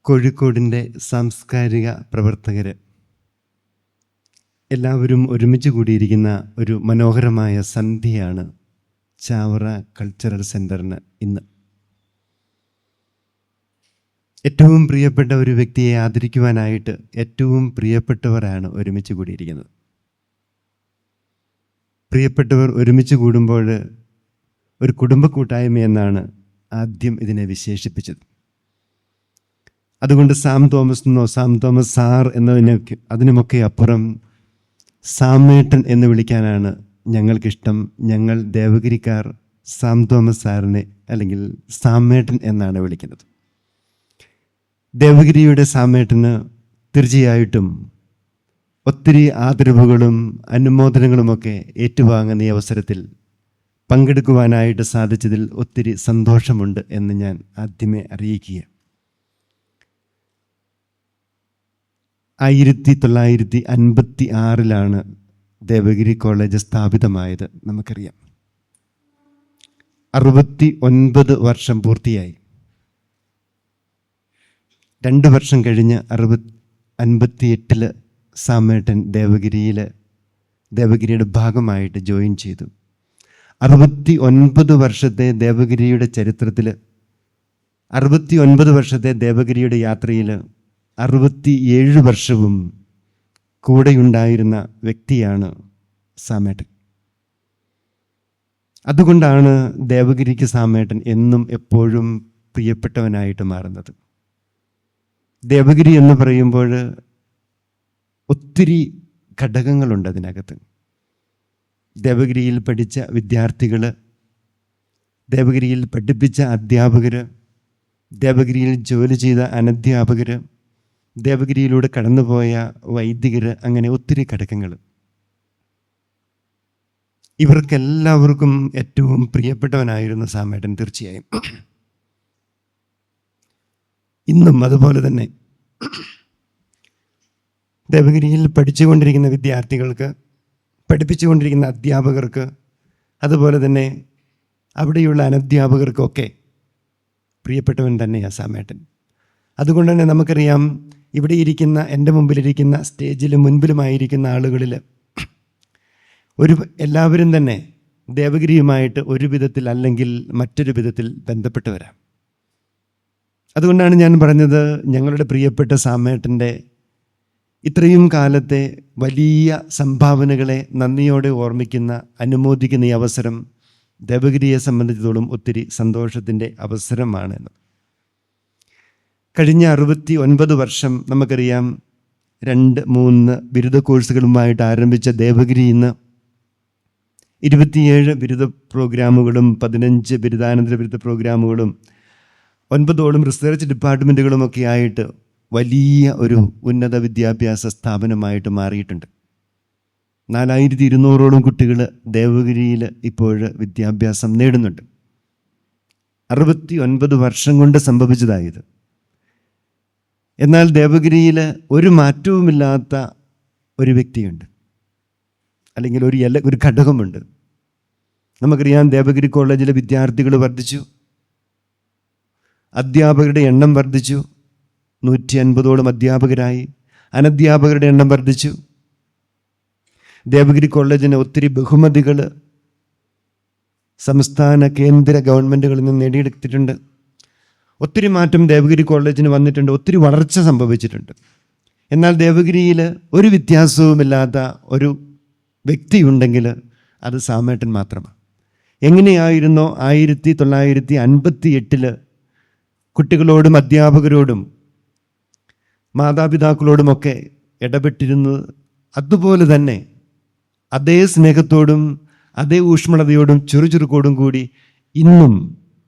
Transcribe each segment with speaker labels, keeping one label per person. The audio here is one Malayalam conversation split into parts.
Speaker 1: കോഴിക്കോടിൻ്റെ സാംസ്കാരിക പ്രവർത്തകർ എല്ലാവരും ഒരുമിച്ച് കൂടിയിരിക്കുന്ന ഒരു മനോഹരമായ സന്ധ്യയാണ് ചാവറ കൾച്ചറൽ സെൻറ്ററിന് ഇന്ന്. ഏറ്റവും പ്രിയപ്പെട്ട ഒരു വ്യക്തിയെ ആദരിക്കുവാനായിട്ട് ഏറ്റവും പ്രിയപ്പെട്ടവരാണ് ഒരുമിച്ച് കൂടിയിരിക്കുന്നത്. പ്രിയപ്പെട്ടവർ ഒരുമിച്ച് കൂടുമ്പോൾ ഒരു കുടുംബ കൂട്ടായ്മ എന്നാണ് ആദ്യം ഇതിനെ വിശേഷിപ്പിച്ചത്. അതുകൊണ്ട് സാം തോമസ് എന്നോ സാം തോമസ് സാർ എന്നതിനൊക്കെ അതിനുമൊക്കെ അപ്പുറം സാമേട്ടൻ എന്ന് വിളിക്കാനാണ് ഞങ്ങൾക്കിഷ്ടം. ഞങ്ങൾ ദേവഗിരിക്കാർ സാം തോമസ് സാറിനെ അല്ലെങ്കിൽ സാമേട്ടൻ എന്നാണ് വിളിക്കുന്നത്. ദേവഗിരിയുടെ സാമേട്ടന് തീർച്ചയായിട്ടും ഒത്തിരി ആദരവുകളും അനുമോദനങ്ങളുമൊക്കെ ഏറ്റുവാങ്ങുന്ന ഈ അവസരത്തിൽ പങ്കെടുക്കുവാനായിട്ട് സാധിച്ചതിൽ ഒത്തിരി സന്തോഷമുണ്ട് എന്ന് ഞാൻ ആദ്യമേ അറിയിക്കുക. 1956 ദേവഗിരി കോളേജ് സ്ഥാപിതമായത് നമുക്കറിയാം. 69 വർഷം പൂർത്തിയായി. 2 വർഷം കഴിഞ്ഞ് 58 സാമേട്ടൻ ദേവഗിരിയുടെ ഭാഗമായിട്ട് ജോയിൻ ചെയ്തു. 69 വർഷത്തെ ദേവഗിരിയുടെ ചരിത്രത്തിൽ, 69 വർഷത്തെ ദേവഗിരിയുടെ യാത്രയിൽ 67 വർഷവും കൂടെയുണ്ടായിരുന്ന വ്യക്തിയാണ് സാമേട്ടൻ. അതുകൊണ്ടാണ് ദേവഗിരിക്ക് സാമേട്ടൻ എന്നും എപ്പോഴും പ്രിയപ്പെട്ടവനായിട്ട് മാറുന്നത്. ദേവഗിരി എന്ന് പറയുമ്പോൾ ഒത്തിരി ഘടകങ്ങളുണ്ട് അതിനകത്ത്. ദേവഗിരിയിൽ പഠിച്ച വിദ്യാർത്ഥികൾ, ദേവഗിരിയിൽ പഠിപ്പിച്ച അധ്യാപകർ, ദേവഗിരിയിൽ ജോലി ചെയ്ത അനധ്യാപകർ, ദേവഗിരിയിലൂടെ കടന്നുപോയ വൈദികർ, അങ്ങനെ ഒത്തിരി ഘടകങ്ങൾ. ഇവർക്കെല്ലാവർക്കും ഏറ്റവും പ്രിയപ്പെട്ടവനായിരുന്നു സാമേട്ടൻ തീർച്ചയായും. ഇന്നും അതുപോലെ തന്നെ ദേവഗിരിയിൽ പഠിച്ചുകൊണ്ടിരിക്കുന്ന വിദ്യാർത്ഥികൾക്ക്, പഠിപ്പിച്ചുകൊണ്ടിരിക്കുന്ന അധ്യാപകർക്ക്, അതുപോലെ തന്നെ അവിടെയുള്ള അനധ്യാപകർക്കൊക്കെ പ്രിയപ്പെട്ടവൻ തന്നെയാണ് സാമേട്ടൻ. അതുകൊണ്ട് തന്നെ നമുക്കറിയാം, ഇവിടെ ഇരിക്കുന്ന, എൻ്റെ മുമ്പിലിരിക്കുന്ന, സ്റ്റേജിലും മുൻപിലുമായിരിക്കുന്ന ആളുകളിൽ എല്ലാവരും തന്നെ ദേവഗിരിയുമായിട്ട് ഒരു വിധത്തിൽ അല്ലെങ്കിൽ മറ്റൊരു വിധത്തിൽ ബന്ധപ്പെട്ട് വരാം. അതുകൊണ്ടാണ് ഞാൻ പറഞ്ഞത്, ഞങ്ങളുടെ പ്രിയപ്പെട്ട സാമേട്ടൻ്റെ ഇത്രയും കാലത്തെ വലിയ സംഭാവനകളെ നന്ദിയോടെ ഓർമ്മിക്കുന്ന, അനുമോദിക്കുന്ന ഈ അവസരം ദേവഗിരിയെ സംബന്ധിച്ചിടത്തോളം ഒത്തിരി സന്തോഷത്തിൻ്റെ അവസരമാണ്. കഴിഞ്ഞ 69 വർഷം നമുക്കറിയാം, 2-3 ബിരുദ കോഴ്സുകളുമായിട്ട് ആരംഭിച്ച ദേവഗിരി ഇന്ന് 27 ബിരുദ പ്രോഗ്രാമുകളും 15 ബിരുദാനന്തര ബിരുദ പ്രോഗ്രാമുകളും 9 റിസർച്ച് ഡിപ്പാർട്ട്മെൻറ്റുകളുമൊക്കെ ആയിട്ട് വലിയ ഒരു ഉന്നത വിദ്യാഭ്യാസ സ്ഥാപനമായിട്ട് മാറിയിട്ടുണ്ട്. 4200 കുട്ടികൾ ദേവഗിരിയിൽ ഇപ്പോൾ വിദ്യാഭ്യാസം നേടുന്നുണ്ട്. 69 വർഷം കൊണ്ട് സംഭവിച്ചതായത്. എന്നാൽ ദേവഗിരിയിൽ ഒരു മാറ്റവുമില്ലാത്ത ഒരു വ്യക്തിയുണ്ട്, അല്ലെങ്കിൽ ഒരു ഘടകമുണ്ട്. നമുക്കറിയാം, ദേവഗിരി കോളേജിലെ വിദ്യാർത്ഥികൾ വർദ്ധിച്ചു, അധ്യാപകരുടെ എണ്ണം വർദ്ധിച്ചു, 150ഓളം അധ്യാപകരായി. അനധ്യാപകരുടെ എണ്ണം വർദ്ധിച്ചു. ദേവഗിരി കോളേജിന് ഒത്തിരി ബഹുമതികൾ സംസ്ഥാന കേന്ദ്ര ഗവൺമെൻറ്റുകളിൽ നിന്ന് നേടിയെടുത്തിട്ടുണ്ട്. ഒത്തിരി മാറ്റം ദേവഗിരി കോളേജിന് വന്നിട്ടുണ്ട്, ഒത്തിരി വളർച്ച സംഭവിച്ചിട്ടുണ്ട്. എന്നാൽ ദേവഗിരിയിൽ ഒരു വ്യത്യാസവുമില്ലാത്ത ഒരു വ്യക്തിയുണ്ടെങ്കിൽ അത് സാമേട്ടൻ മാത്രമാണ്. എങ്ങനെയായിരുന്നോ 1958 കുട്ടികളോടും അധ്യാപകരോടും മാതാപിതാക്കളോടുമൊക്കെ ഇടപെട്ടിരുന്നത്, അതുപോലെ തന്നെ അതേ സ്നേഹത്തോടും അതേ ഊഷ്മളതയോടും ചുറുചുറുക്കോടും കൂടി ഇന്നും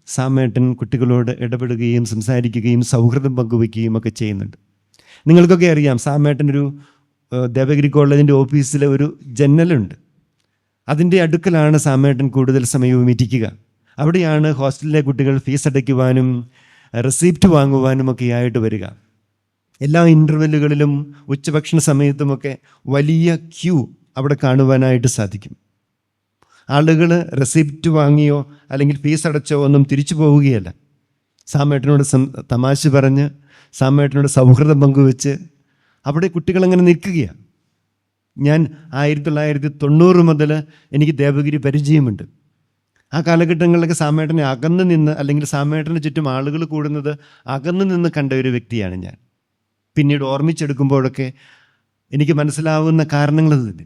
Speaker 1: സാമേട്ടൻ കുട്ടികളോട് ഇടപെടുകയും സംസാരിക്കുകയും സൗഹൃദം പങ്കുവയ്ക്കുകയും ഒക്കെ ചെയ്യുന്നുണ്ട്. നിങ്ങൾക്കൊക്കെ അറിയാം, സാമേട്ടനൊരു ദേവഗിരി കോളേജിൻ്റെ ഓഫീസിലെ ഒരു ജനലുണ്ട്. അതിൻ്റെ അടുക്കലാണ് സാമേട്ടൻ കൂടുതൽ സമയവും ഇരിക്കുക. അവിടെയാണ് ഹോസ്റ്റലിലെ കുട്ടികൾ ഫീസ് അടയ്ക്കുവാനും റെസിപ്റ്റ് വാങ്ങുവാനും ഒക്കെ ആയിട്ട് വരിക. എല്ലാ ഇൻ്റർവെല്ലുകളിലും ഉച്ചഭക്ഷണ സമയത്തുമൊക്കെ വലിയ ക്യൂ അവിടെ കാണുവാനായിട്ട് സാധിക്കും. ആളുകൾ റെസിപ്റ്റ് വാങ്ങിയോ അല്ലെങ്കിൽ ഫീസ് അടച്ചോ ഒന്നും തിരിച്ചു പോവുകയല്ല. സാമേട്ടനോട് തമാശ പറഞ്ഞ് സാമേട്ടനോട് സൗഹൃദം പങ്കുവെച്ച് അവിടെ കുട്ടികളങ്ങനെ നിൽക്കുകയാണ്. ഞാൻ 1990 മുതൽ എനിക്ക് ദേവഗിരി പരിചയമുണ്ട്. ആ കാലഘട്ടങ്ങളിലൊക്കെ സാമേട്ടനെ അകന്നു നിന്ന്, അല്ലെങ്കിൽ സാമേട്ടന് ചുറ്റും ആളുകൾ കൂടുന്നത് അകന്നു നിന്ന് കണ്ട ഒരു വ്യക്തിയാണ് ഞാൻ. പിന്നീട് ഓർമ്മിച്ചെടുക്കുമ്പോഴൊക്കെ എനിക്ക് മനസ്സിലാവുന്ന കാരണങ്ങൾ തന്നെ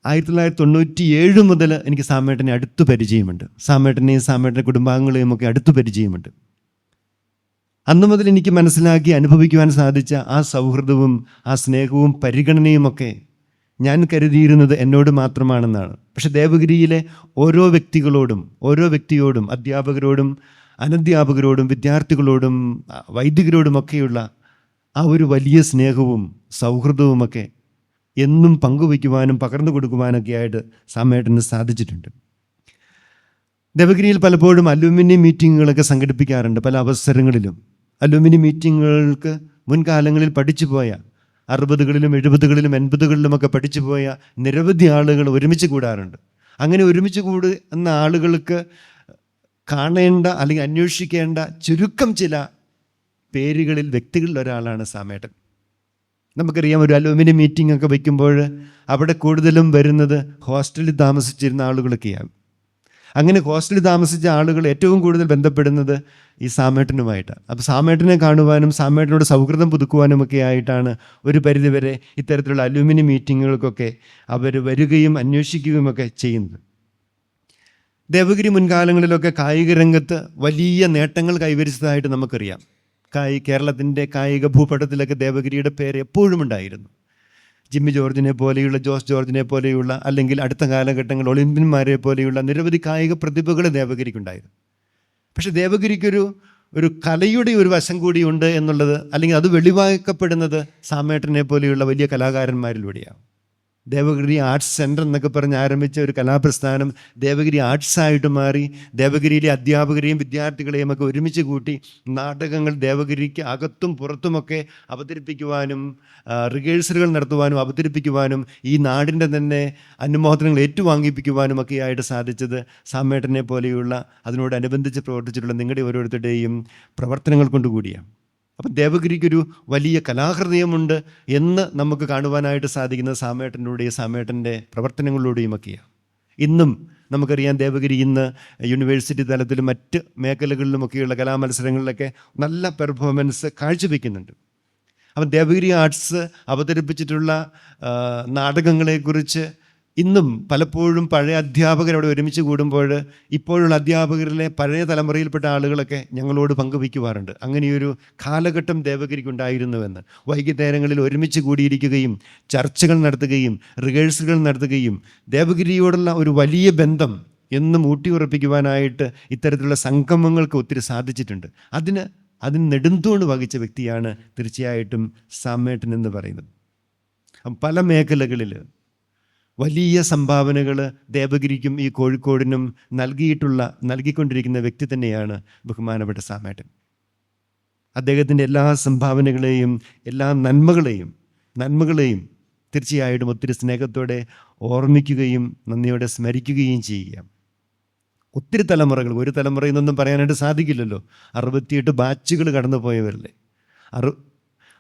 Speaker 1: 1997 മുതൽ എനിക്ക് സാമേട്ടനെ അടുത്ത് പരിചയമുണ്ട്. സാമേട്ടനെയും സാമേട്ടൻ്റെ കുടുംബാംഗങ്ങളെയും ഒക്കെ അടുത്ത് പരിചയമുണ്ട്. അന്ന് മുതൽ എനിക്ക് മനസ്സിലാക്കി അനുഭവിക്കുവാൻ സാധിച്ച ആ സൗഹൃദവും ആ സ്നേഹവും പരിഗണനയുമൊക്കെ ഞാൻ കരുതിയിരുന്നത് എന്നോട് മാത്രമാണെന്നാണ്. പക്ഷെ ദേവഗിരിയിലെ ഓരോ വ്യക്തിയോടും, അധ്യാപകരോടും അനധ്യാപകരോടും വിദ്യാർത്ഥികളോടും വൈദികരോടുമൊക്കെയുള്ള ആ ഒരു വലിയ സ്നേഹവും സൗഹൃദവുമൊക്കെ എന്നും പങ്കുവയ്ക്കുവാനും പകർന്നു കൊടുക്കുവാനൊക്കെ ആയിട്ട് സാമേട്ടന് സാധിച്ചിട്ടുണ്ട്. ദേവഗിരിയിൽ പലപ്പോഴും അലുമിനി മീറ്റിങ്ങുകളൊക്കെ സംഘടിപ്പിക്കാറുണ്ട്. പല അവസരങ്ങളിലും അലുമിനി മീറ്റിങ്ങുകൾക്ക് മുൻകാലങ്ങളിൽ പഠിച്ചുപോയ 60കളിലും 70കളിലും 80കളിലുമൊക്കെ പഠിച്ചുപോയ നിരവധി ആളുകൾ ഒരുമിച്ച് കൂടാറുണ്ട്. അങ്ങനെ ഒരുമിച്ച് കൂടുന്ന ആളുകൾക്ക് കാണേണ്ട അല്ലെങ്കിൽ അന്വേഷിക്കേണ്ട ചുരുക്കം ചില പേരുകളിൽ വ്യക്തികളിൽ ഒരാളാണ് സാമേട്ടൻ. നമുക്കറിയാം, ഒരു അലുമിനി മീറ്റിംഗ് ഒക്കെ വയ്ക്കുമ്പോൾ അവിടെ കൂടുതലും വരുന്നത് ഹോസ്റ്റലിൽ താമസിച്ചിരുന്ന ആളുകളൊക്കെയാണ്. അങ്ങനെ ഹോസ്റ്റലിൽ താമസിച്ച ആളുകൾ ഏറ്റവും കൂടുതൽ ബന്ധപ്പെടുന്നത് ഈ സാമേട്ടനുമായിട്ടാണ്. അപ്പോൾ സാമേട്ടനെ കാണുവാനും സാമേട്ടനോട് സൗഹൃദം പുതുക്കുവാനും ഒക്കെ ആയിട്ടാണ് ഒരു പരിധിവരെ ഇത്തരത്തിലുള്ള അലുമിനി മീറ്റിങ്ങുകൾക്കൊക്കെ അവർ വരികയും അന്വേഷിക്കുകയും ഒക്കെ ചെയ്യുന്നത്. ദേവഗിരി മുൻകാലങ്ങളിലൊക്കെ കായിക രംഗത്ത് വലിയ നേട്ടങ്ങൾ കൈവരിച്ചതായിട്ട് നമുക്കറിയാം. കേരളത്തിൻ്റെ കായിക ഭൂപടത്തിലൊക്കെ ദേവഗിരിയുടെ പേര് എപ്പോഴും ഉണ്ടായിരുന്നു. ജിമ്മി ജോർജിനെ പോലെയുള്ള, ജോസ് ജോർജിനെ പോലെയുള്ള, അല്ലെങ്കിൽ അടുത്ത കാലഘട്ടങ്ങളിൽ ഒളിമ്പ്യന്മാരെ പോലെയുള്ള നിരവധി കായിക പ്രതിഭകൾ ദേവഗിരിക്കുണ്ടായിരുന്നു. പക്ഷെ ദേവഗിരിക്കൊരു കലയുടെ ഒരു വശം കൂടിയുണ്ട് എന്നുള്ളത്, അല്ലെങ്കിൽ അത് വെളിവാക്കപ്പെടുന്നത് സാമേട്ടനെ പോലെയുള്ള വലിയ കലാകാരന്മാരിലൂടെയാണ്. ദേവഗിരി ആർട്സ് സെൻറ്റർ എന്നൊക്കെ പറഞ്ഞ് ആരംഭിച്ച ഒരു കലാപ്രസ്ഥാനം ദേവഗിരി ആർട്സായിട്ട് മാറി. ദേവഗിരിയിലെ അധ്യാപകരെയും വിദ്യാർത്ഥികളെയും ഒക്കെ ഒരുമിച്ച് കൂട്ടി നാടകങ്ങൾ ദേവഗിരിക്ക് അകത്തും പുറത്തുമൊക്കെ അവതരിപ്പിക്കുവാനും റിഹേഴ്സലുകൾ നടത്തുവാനും അവതരിപ്പിക്കുവാനും ഈ നാടിൻ്റെ തന്നെ അനുമോദനങ്ങൾ ഏറ്റുവാങ്ങിപ്പിക്കുവാനും ഒക്കെ ആയിട്ട് സാധിച്ചത് സാമേട്ടനെ പോലെയുള്ള അതിനോടനുബന്ധിച്ച് പ്രവർത്തിച്ചിട്ടുള്ള നിങ്ങളുടെ ഓരോരുത്തരുടെയും പ്രവർത്തനങ്ങൾ കൊണ്ടുകൂടിയാണ്. അപ്പം ദേവഗിരിക്കൊരു വലിയ കലാഹൃദയമുണ്ട് എന്ന് നമുക്ക് കാണുവാനായിട്ട് സാധിക്കുന്നത് സാമേട്ടൻ്റെ പ്രവർത്തനങ്ങളിലൂടെയുമൊക്കെയാണ്. ഇന്നും നമുക്കറിയാം, ദേവഗിരി ഇന്ന് യൂണിവേഴ്സിറ്റി തലത്തിലും മറ്റ് മേഖലകളിലുമൊക്കെയുള്ള കലാമത്സരങ്ങളിലൊക്കെ നല്ല പെർഫോമൻസ് കാഴ്ചവെക്കുന്നുണ്ട്. അപ്പം ദേവഗിരി ആർട്സ് അവതരിപ്പിച്ചിട്ടുള്ള നാടകങ്ങളെക്കുറിച്ച് ഇന്നും പലപ്പോഴും പഴയ അധ്യാപകരവിടെ ഒരുമിച്ച് കൂടുമ്പോൾ ഇപ്പോഴുള്ള അധ്യാപകരിലെ പഴയ തലമുറയിൽപ്പെട്ട ആളുകളൊക്കെ ഞങ്ങളോട് പങ്കുവയ്ക്കുവാറുണ്ട്. അങ്ങനെയൊരു കാലഘട്ടം ദേവഗിരിക്കുണ്ടായിരുന്നുവെന്ന്. വൈകുന്നേരങ്ങളിൽ ഒരുമിച്ച് കൂടിയിരിക്കുകയും ചർച്ചകൾ നടത്തുകയും റിഹേഴ്സലുകൾ നടത്തുകയും ദേവഗിരിയോടുള്ള ഒരു വലിയ ബന്ധം എന്നും ഊട്ടിയുറപ്പിക്കുവാനായിട്ട് ഇത്തരത്തിലുള്ള സംഗമങ്ങൾക്ക് ഒത്തിരി സാധിച്ചിട്ടുണ്ട്. അതിന് നെടുന്തൂണ് വഹിച്ച വ്യക്തിയാണ് തീർച്ചയായിട്ടും സാമേട്ടൻ എന്ന് പറയുന്നത്. പല മേഖലകളിൽ വലിയ സംഭാവനകൾ ദേവഗിരിക്കും ഈ കോഴിക്കോടിനും നൽകിക്കൊണ്ടിരിക്കുന്ന വ്യക്തി തന്നെയാണ് ബഹുമാനപ്പെട്ട സാമേട്ടൻ. അദ്ദേഹത്തിൻ്റെ എല്ലാ സംഭാവനകളെയും എല്ലാ നന്മകളെയും തീർച്ചയായിട്ടും ഒത്തിരി സ്നേഹത്തോടെ ഓർമ്മിക്കുകയും നന്ദിയോടെ സ്മരിക്കുകയും ചെയ്യുക. ഒത്തിരി തലമുറകൾ, ഒരു തലമുറയിൽ നിന്നൊന്നും പറയാനായിട്ട് സാധിക്കില്ലല്ലോ. 68 ബാച്ചുകൾ കടന്നു പോയവരല്ലേ.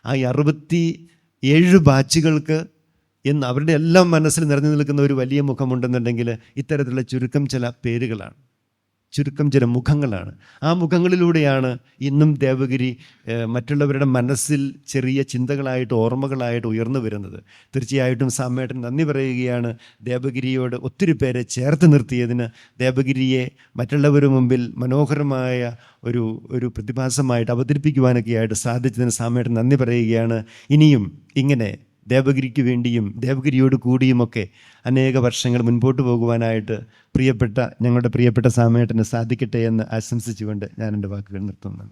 Speaker 1: ആ 67 ബാച്ചുകൾക്ക് എന്ന് അവരുടെ എല്ലാം മനസ്സിൽ നിറഞ്ഞു നിൽക്കുന്ന ഒരു വലിയ മുഖമുണ്ടെന്നുണ്ടെങ്കിൽ ഇത്തരത്തിലുള്ള ചുരുക്കം ചില പേരുകളാണ്, ചുരുക്കം ചില മുഖങ്ങളാണ്. ആ മുഖങ്ങളിലൂടെയാണ് ഇന്നും ദേവഗിരി മറ്റുള്ളവരുടെ മനസ്സിൽ ചെറിയ ചിന്തകളായിട്ട് ഓർമ്മകളായിട്ട് ഉയർന്നു വരുന്നത്. തീർച്ചയായിട്ടും സാമേട്ടൻ നന്ദി പറയുകയാണ് ദേവഗിരിയോട് ഒത്തിരി പേരെ ചേർത്ത് നിർത്തിയതിന്. ദേവഗിരിയെ മറ്റുള്ളവരുടെ മുമ്പിൽ മനോഹരമായ ഒരു പ്രതിഭാസമായിട്ട് അവതരിപ്പിക്കുവാനൊക്കെ ആയിട്ട് സാധിച്ചതിന് സാമേട്ടൻ നന്ദി പറയുകയാണ്. ഇനിയും ഇങ്ങനെ ദേവഗിരിക്ക് വേണ്ടിയും ദേവഗിരിയോട് കൂടിയുമൊക്കെ അനേക വർഷങ്ങൾ മുൻപോട്ട് പോകുവാനായിട്ട് ഞങ്ങളുടെ പ്രിയപ്പെട്ട സാമേട്ടന് സാധിക്കട്ടെ എന്ന് ആശംസിച്ചുകൊണ്ട് ഞാൻ എൻ്റെ വാക്കുകൾ നിർത്തുന്നു.